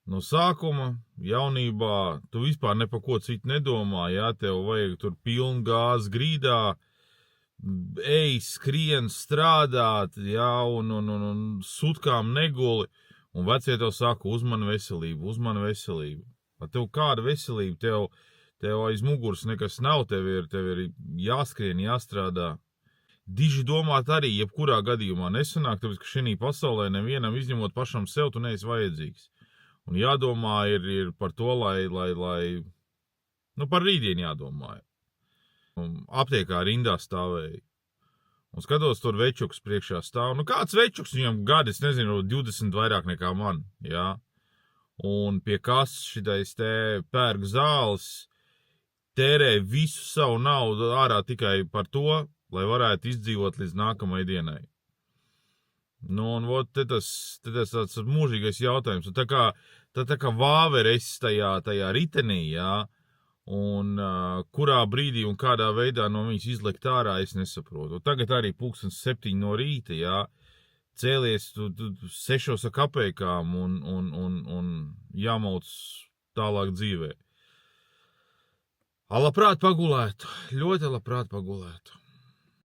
no sākuma, jaunībā, tu vispār ne pa ko citu nedomā, jā, tev vajag tur pilnu gāzi grīdā, ej, skrien, strādāt, jā, un sutkām neguli, un vecie tev saka, uzmani veselību. Tev kāda veselība, tev aiz muguras nekas nav, tev ir jāskrien, jāstrādā. Diži domāt arī, jebkurā gadījumā nesanāk, tāpēc, ka šī pasaulē nevienam izņemot pašam sev, tu neesi vajadzīgs. Un jādomā ir par to, lai par rītdienu jādomā. Aptiekā rindā stāvēja. Un skatos, tur večuks priekšā stāv. Nu, kāds večuks viņam gadi, es nezinu, 20 vairāk nekā man, jā. Un pie kas šitais te pērk zāles, tērē visu savu naudu ārā tikai par to, lai varētu izdzīvot līdz nākamajai dienai. Nu, un te tas tāds mūžīgais jautājums. Tā kā vāver esi tajā ritenī, jā, un kurā brīdī un kādā veidā no viņas izlekt ārā, es nesaprotu. Un tagad arī 7:00 no rīta, jā, cēlies tu 6 ar kapekām un jāmauc tālāk dzīvē. Labprāt pagulētu, ļoti labprāt pagulētu.